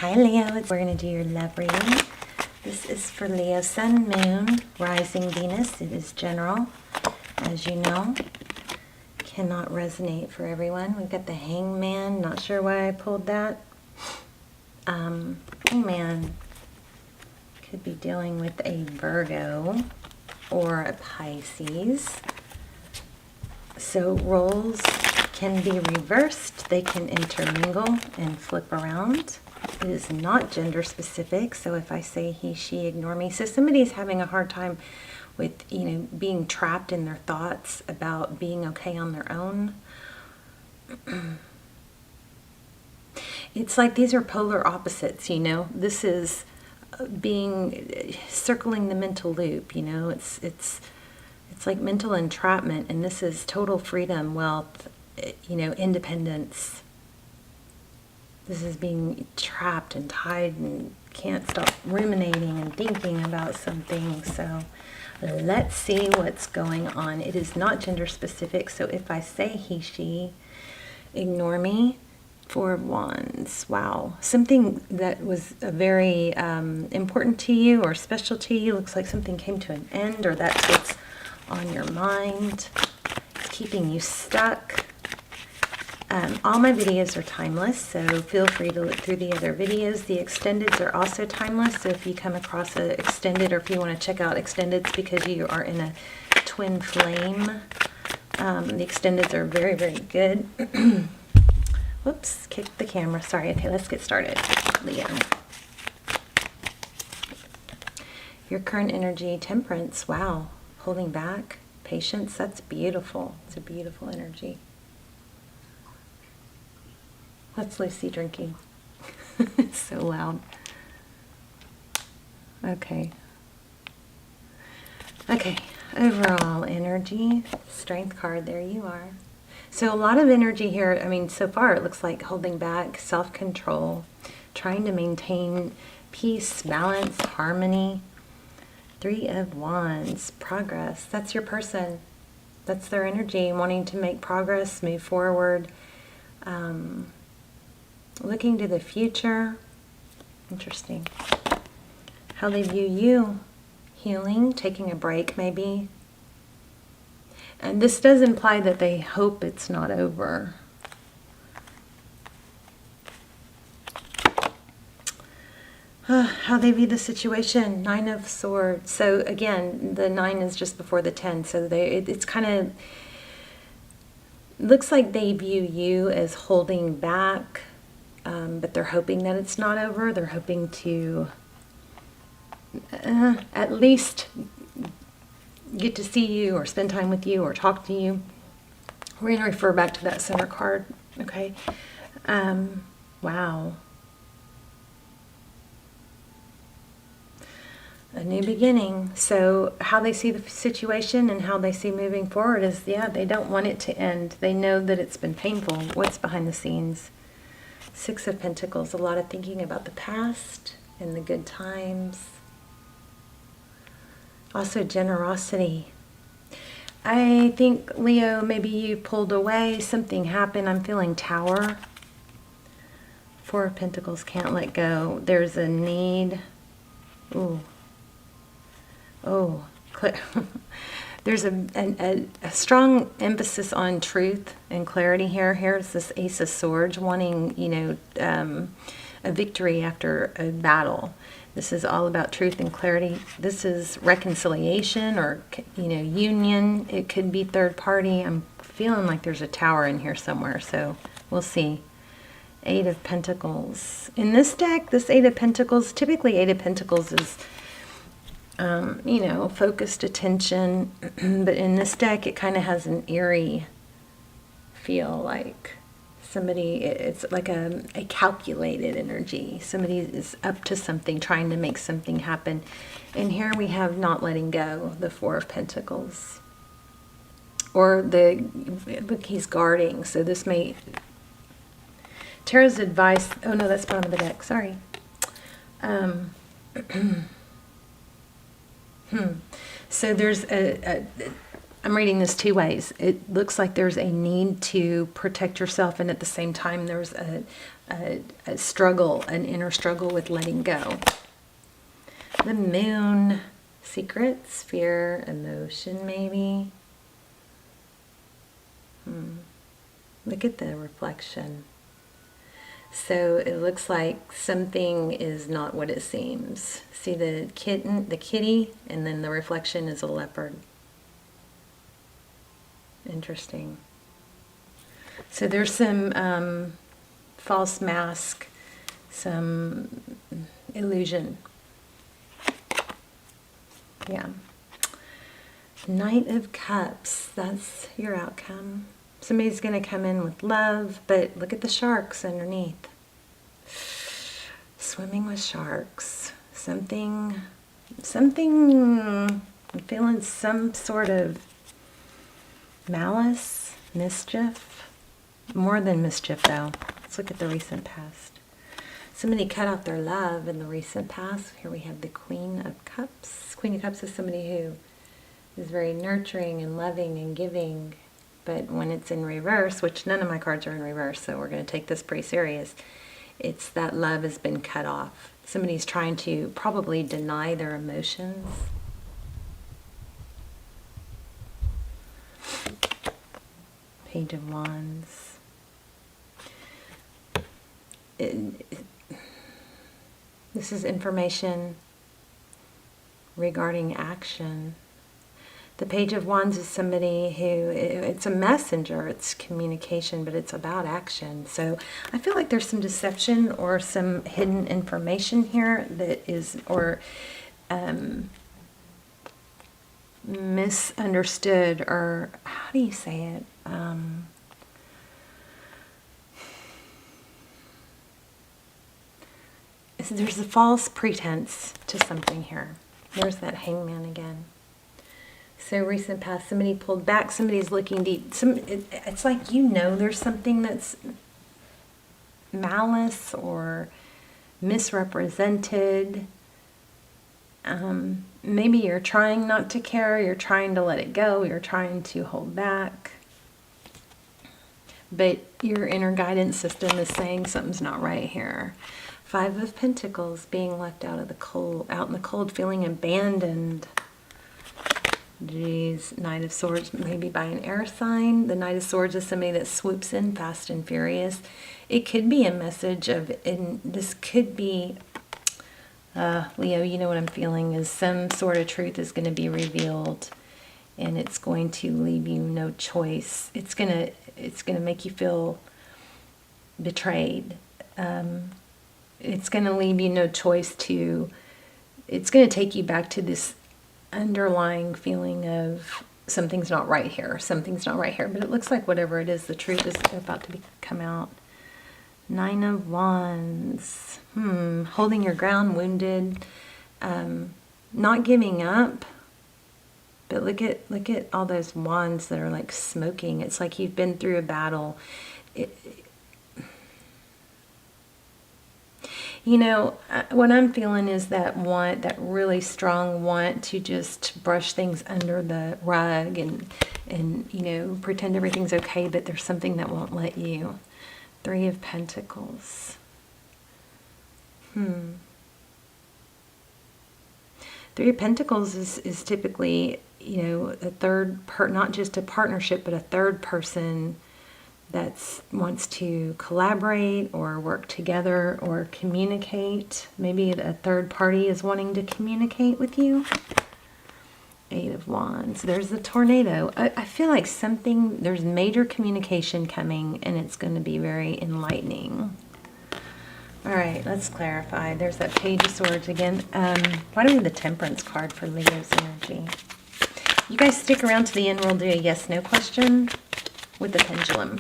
Hi Leo, we're going to do your love reading. This is for Leo, Sun, Moon, Rising Venus. It is general, as you know. Cannot resonate for everyone. We've got the Hangman. Not sure why I pulled that. Hangman could be dealing with a Virgo or a Pisces. So roles can be reversed. They can intermingle and flip around. It is not gender specific, so if I say he, she, ignore me. So somebody's having a hard time with, being trapped in their thoughts about being okay on their own. It's like these are polar opposites, This is circling the mental loop, It's like mental entrapment, and this is total freedom, wealth, independence. This is being trapped and tied and can't stop ruminating and thinking about something. So let's see what's going on. It is not gender specific. So if I say he, she, ignore me. Four of Wands. Wow. Something that was very important to you or special to you. Looks like something came to an end, or that's what's on your mind. It's keeping you stuck. All my videos are timeless, so feel free to look through the other videos. The extendeds are also timeless, so if you come across an extended, or if you want to check out extendeds because you are in a twin flame, the extendeds are very, very good. Whoops, kicked the camera. Sorry. Okay, let's get started. Leo. Your current energy, Temperance. Wow. Holding back. Patience. That's beautiful. It's a beautiful energy. That's Lucy drinking. It's so loud. Okay. Okay. Overall energy. Strength card. There you are. So a lot of energy here. I mean, so far it looks like holding back, self-control, trying to maintain peace, balance, harmony. Three of Wands. Progress. That's your person. That's their energy. Wanting to make progress, move forward. Looking to the future. Interesting. How they view you. Healing, taking a break maybe. And this does imply that they hope it's not over. How they view the situation. Nine of Swords. So again, the 9 is just before the 10. So it's kind of looks like they view you as holding back. But they're hoping that it's not over. They're hoping to at least get to see you or spend time with you or talk to you. We're going to refer back to that center card. Okay. Wow. A new beginning. So how they see the situation and how they see moving forward is, they don't want it to end. They know that it's been painful. What's behind the scenes? Six of Pentacles, a lot of thinking about the past and the good times. Also generosity. I think, Leo, maybe you pulled away, something happened. I'm feeling Tower. Four of Pentacles, can't let go. There's a need. Ooh. Oh, there's a strong emphasis on truth and clarity here. Here's this Ace of Swords wanting, a victory after a battle. This is all about truth and clarity. This is reconciliation or, union. It could be third party. I'm feeling like there's a Tower in here somewhere, so we'll see. Eight of Pentacles. In this deck, this Eight of Pentacles, typically Eight of Pentacles is focused attention, but in this deck it kind of has an eerie feel, like somebody, it's like a calculated energy. Somebody is up to something, trying to make something happen. And here we have not letting go, the Four of Pentacles. Or look, he's guarding, so this may, Tarot's advice, oh no, that's bottom of the deck, sorry. So there's I'm reading this two ways. It looks like there's a need to protect yourself, and at the same time there's a struggle, an inner struggle with letting go. The moon, secrets, fear, emotion maybe. Look at the reflection. So it looks like something is not what it seems. See the kitten, the kitty, and then the reflection is a leopard. Interesting. So there's some false mask, some illusion. Yeah. Knight of Cups, that's your outcome. Somebody's going to come in with love, but look at the sharks underneath. Swimming with sharks. Something, I'm feeling some sort of malice, mischief. More than mischief, though. Let's look at the recent past. Somebody cut off their love in the recent past. Here we have the Queen of Cups. Queen of Cups is somebody who is very nurturing and loving and giving. But when it's in reverse, which none of my cards are in reverse, so we're going to take this pretty serious, it's that love has been cut off. Somebody's trying to probably deny their emotions. Page of Wands. This is information regarding action. The Page of Wands is somebody who, it's a messenger, it's communication, but it's about action. So I feel like there's some deception or some hidden information here that is, or misunderstood, or how do you say it? There's a false pretense to something here. There's that Hangman again. So recent past, somebody pulled back, somebody's looking deep. It's like, you know, there's something that's malice or misrepresented. Maybe you're trying not to care, you're trying to let it go, you're trying to hold back. But your inner guidance system is saying something's not right here. Five of Pentacles, being left out of the cold, out in the cold, feeling abandoned. Geez, Knight of Swords, maybe by an air sign. The Knight of Swords is somebody that swoops in fast and furious. It could be a message of, and this could be, Leo, you know what I'm feeling, is some sort of truth is going to be revealed, and it's going to leave you no choice. It's gonna make you feel betrayed. It's going to leave you no choice to, it's going to take you back to this underlying feeling of something's not right here, something's not right here. But it looks like whatever it is, the truth is about to come out. Nine of Wands. Holding your ground, wounded, not giving up. But look at all those wands that are like smoking. It's like you've been through a battle. You know, what I'm feeling is that want, that really strong want to just brush things under the rug and you know, pretend everything's okay, but there's something that won't let you. Three of Pentacles. Three of Pentacles is typically, you know, a third, not just a partnership, but a third person that wants to collaborate or work together or communicate. Maybe a third party is wanting to communicate with you. Eight of Wands. There's the tornado. I feel like there's major communication coming, and it's going to be very enlightening. All right, let's clarify. There's that Page of Swords again. Why do we have the Temperance card for Leo's energy? You guys stick around to the end. We'll do a yes/no question with the pendulum.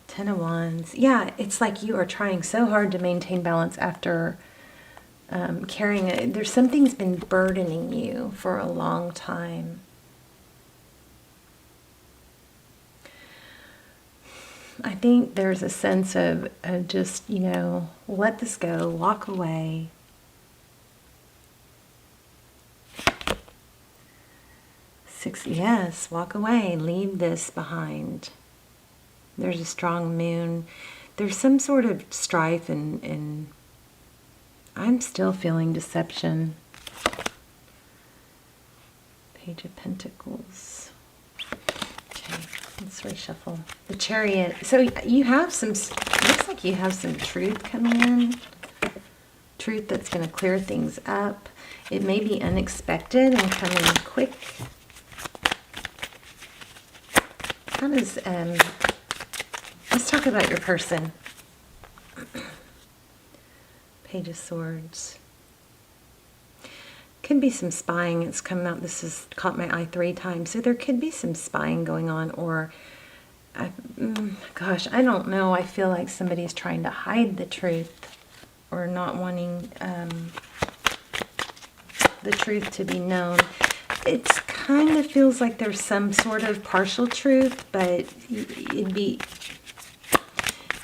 Ten of Wands. Yeah, it's like you are trying so hard to maintain balance after carrying it. There's something's been burdening you for a long time. I think there's a sense of just, you know, let this go, walk away. 6, yes, walk away, leave this behind. There's a strong moon. There's some sort of strife and I'm still feeling deception. Page of Pentacles. Okay, let's reshuffle. The Chariot. So you have some, looks like you have some truth coming in. Truth that's going to clear things up. It may be unexpected and coming quick. How does, let's talk about your person. Page of Swords. Could be some spying. It's come out. This has caught my eye 3 times. So there could be some spying going on, or, gosh, I don't know. I feel like somebody's trying to hide the truth or not wanting the truth to be known. It kind of feels like there's some sort of partial truth, but it'd be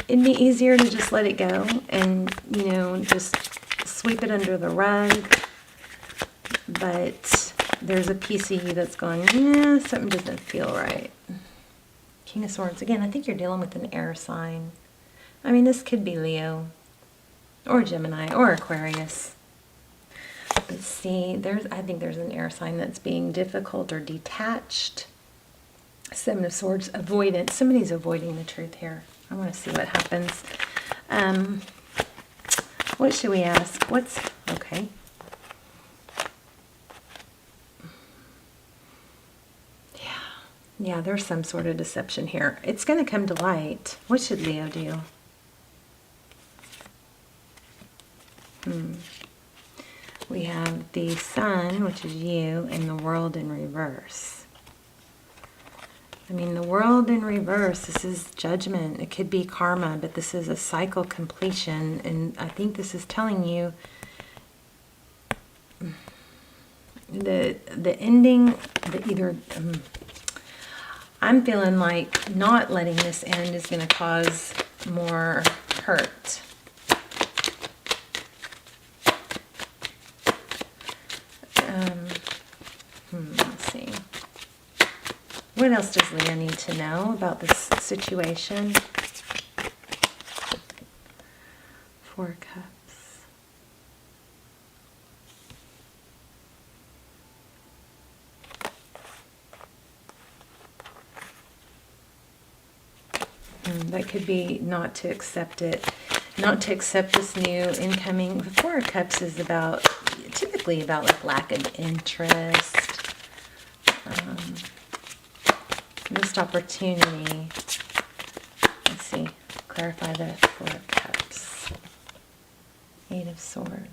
easier to just let it go and, you know, just sweep it under the rug. But there's a piece of you that's going, yeah, something doesn't feel right. King of Swords. Again, I think you're dealing with an air sign. I mean, this could be Leo or Gemini or Aquarius. But see, I think there's an air sign that's being difficult or detached. 7 of Swords, avoidance. Somebody's avoiding the truth here. I want to see what happens. What should we ask? Okay. Yeah, there's some sort of deception here. It's going to come to light. What should Leo do? We have the Sun, which is you, and the World in reverse. I mean, the World in reverse, this is judgment. It could be karma, but this is a cycle completion. And I think this is telling you the ending, I'm feeling like not letting this end is going to cause more hurt. Let's see. What else does Leo need to know about this situation? 4 Cups. That could be not to accept it, not to accept this new incoming. The 4 of Cups is typically about like lack of interest, missed opportunity. Let's see, clarify the 4 of Cups. 8 of Swords.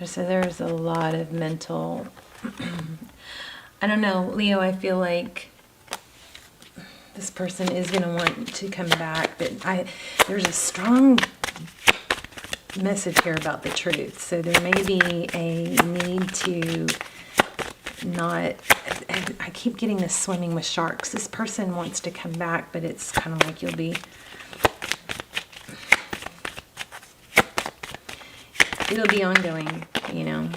So there's a lot of mental, I don't know, Leo, I feel like this person is going to want to come back, but there's a strong message here about the truth. So there may be a need to not, I keep getting this swimming with sharks. This person wants to come back, but it's kind of like it'll be ongoing, you know.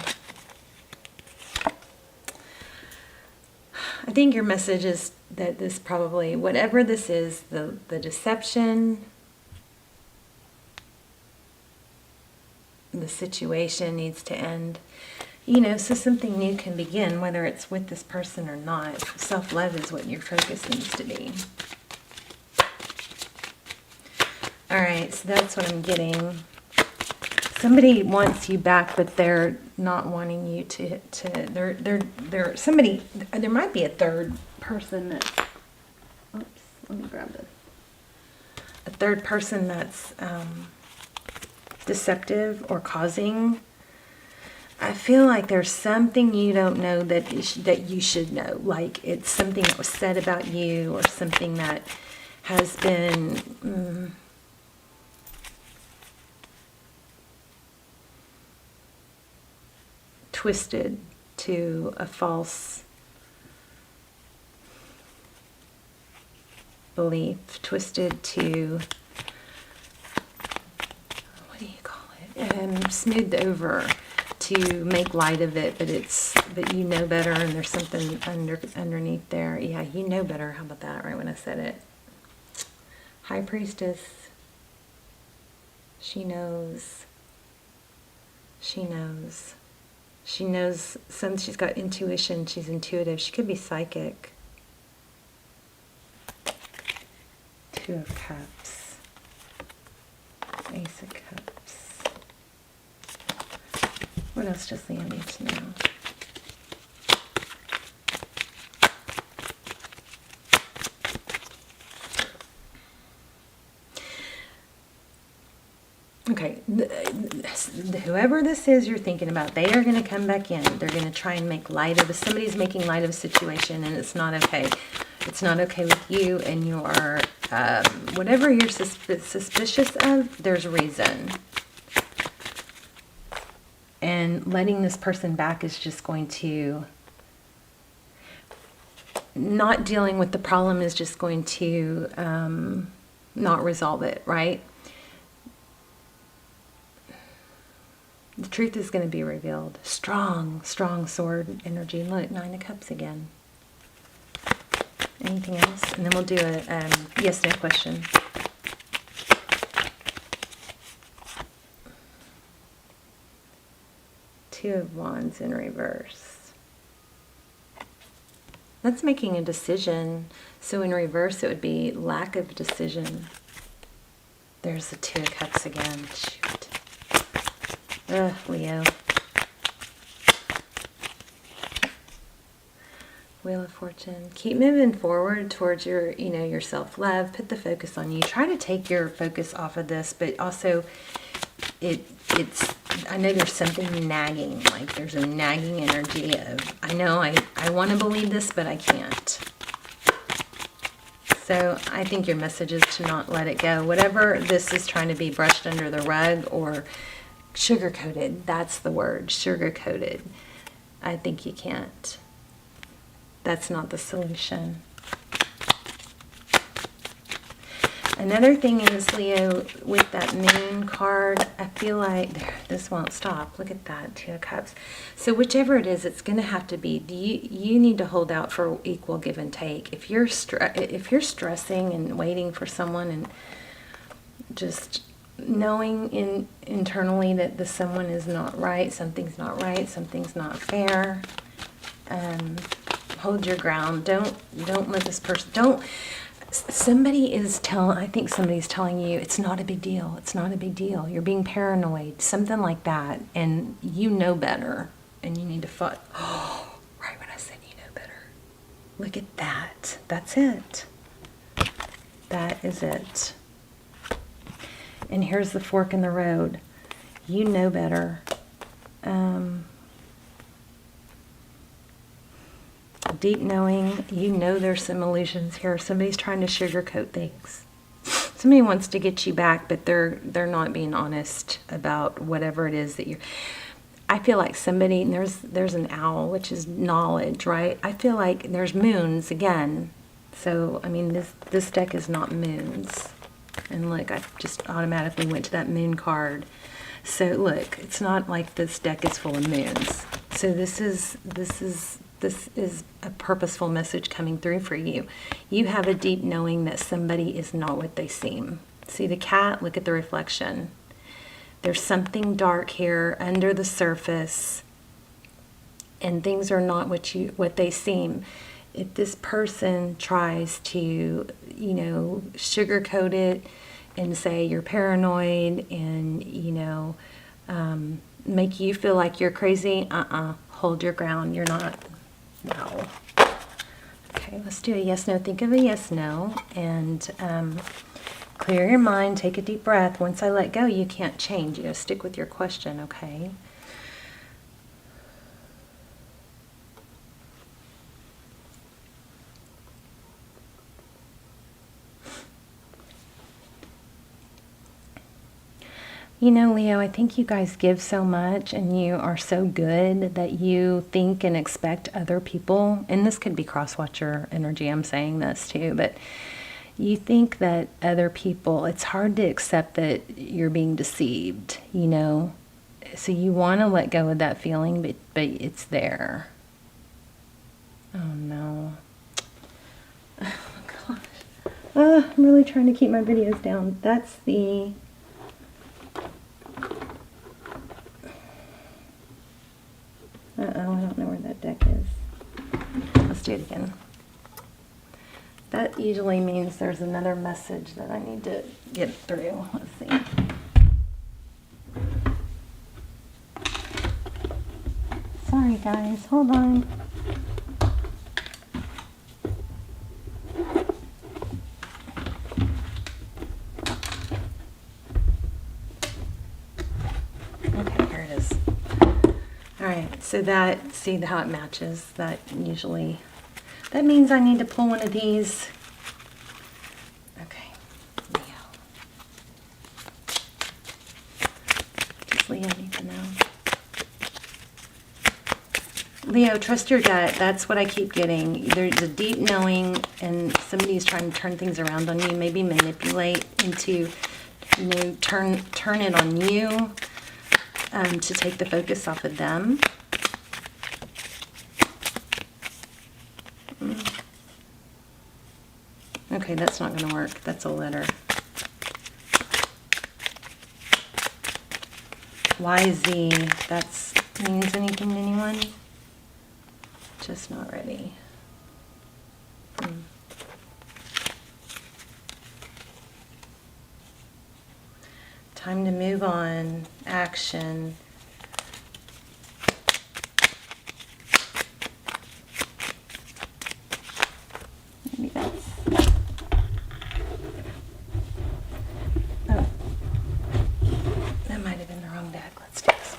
I think your message is that this probably, whatever this is, the deception, the situation needs to end, you know, so something new can begin, whether it's with this person or not. Self-love is what your focus needs to be. All right, so that's what I'm getting. Somebody wants you back, but they're not wanting you to there might be a third person that's, oops, let me grab this. A third person that's deceptive or causing. I feel like there's something you don't know that you should know. Like it's something that was said about you, or something that has been twisted to a false belief, twisted to smoothed over to make light of it, but you know better, and there's something underneath there. Yeah, you know better. How about that? Right when I said it. High Priestess. She knows. She knows. She knows. She's got intuition. She's intuitive. She could be psychic. Two of Cups. Ace of Cups. What else does Leo need to know? Okay, whoever this is you're thinking about, they are going to come back in. They're going to try and make light of it. Somebody's making light of a situation, and it's not okay. It's not okay with you and your, whatever you're suspicious of, there's reason. And letting this person back is just going to, not dealing with the problem is just going to not resolve it, right? The truth is going to be revealed. Strong, strong sword energy. Look, 9 of Cups again. Anything else? And then we'll do a yes/no question. Two of Wands in reverse. That's making a decision. So in reverse, it would be lack of decision. There's the Two of Cups again. Shoot. Ugh, Leo. Wheel of Fortune. Keep moving forward towards your, your self-love. Put the focus on you. Try to take your focus off of this, but also it's, I know there's something nagging, like there's a nagging energy of, I know I want to believe this, but I can't. So I think your message is to not let it go. Whatever this is trying to be brushed under the rug or sugar-coated, that's the word, sugar-coated. I think you can't. That's not the solution. Another thing is, Leo, with that Moon card, I feel like this won't stop. Look at that, Two of Cups. So whichever it is, it's going to have to be. You need to hold out for equal give and take. If you're stressing and waiting for someone and just knowing internally that the someone is not right, something's not right, something's not fair. Hold your ground. Don't let this person, I think somebody's telling you it's not a big deal. It's not a big deal. You're being paranoid, something like that. And you know better. And you need to fight. Oh, right when I said you know better. Look at that. That's it. That is it. And here's the fork in the road. You know better. Deep knowing, you know there's some illusions here. Somebody's trying to sugarcoat things. Somebody wants to get you back, but they're not being honest about whatever it is that you're. I feel like somebody, and there's an owl, which is knowledge, right? I feel like there's moons again. So I mean, this deck is not moons. And look, I just automatically went to that moon card. So look, it's not like this deck is full of moons. So this is a purposeful message coming through for you. You have a deep knowing that somebody is not what they seem. See the cat? Look at the reflection. There's something dark here under the surface, and things are not what they seem. If this person tries to, sugarcoat it and say you're paranoid and, make you feel like you're crazy, hold your ground. You're not. No. Okay, let's do a yes/no. Think of a yes/no and clear your mind. Take a deep breath. Once I let go, you can't change. You stick with your question, okay? Leo, I think you guys give so much and you are so good that you think and expect other people, and this could be cross-watcher energy, I'm saying this too, but you think that other people, it's hard to accept that you're being deceived, So you want to let go of that feeling, but it's there. Oh no. Oh gosh. I'm really trying to keep my videos down. That's the... Uh-oh, I don't know where that deck is. Let's do it again. That usually means there's another message that I need to get through. Let's see. Sorry guys, hold on. Okay, here it is. Alright, so that, see how it matches? That usually, that means I need to pull one of these. Okay, Leo. Does Leo need to know? Leo, trust your gut. That's what I keep getting. There's a deep knowing, and somebody's trying to turn things around on you, maybe manipulate into, you know, turn it on you, to take the focus off of them. Okay, that's not going to work. That's a letter. YZ. That's means anything to anyone? Just not ready. Time to move on. Action. Maybe that's... Oh. That might have been the wrong deck. Let's do this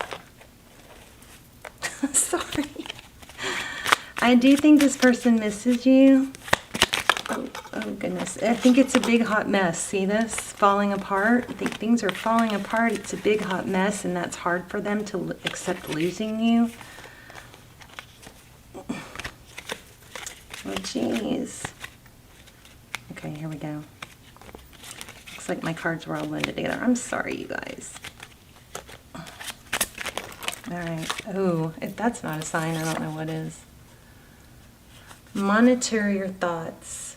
one. Sorry. I do think this person misses you. Oh goodness. I think it's a big hot mess. See this? Falling apart. I think things are falling apart. It's a big hot mess, and that's hard for them to accept losing you. Oh jeez. Okay, here we go. Looks like my cards were all blended together. I'm sorry, you guys. Alright. Oh, if that's not a sign, I don't know what is. Monitor your thoughts.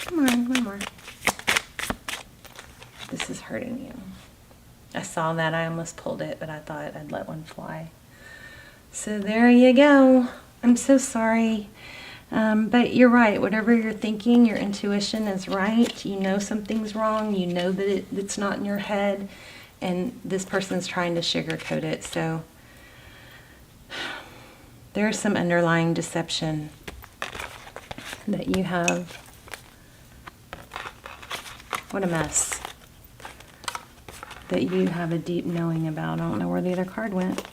Come on, one more. This is hurting you. I saw that. I almost pulled it, but I thought I'd let one fly. So there you go. I'm so sorry. But you're right. Whatever you're thinking, your intuition is right. You know something's wrong. You know that it's not in your head. And this person's trying to sugarcoat it. So there's some underlying deception that you have. What a mess. That you have a deep knowing about. I don't know where the other card went.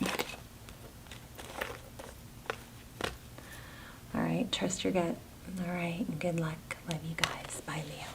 All right, trust your gut. All right, and good luck. Love you guys. Bye, Leo.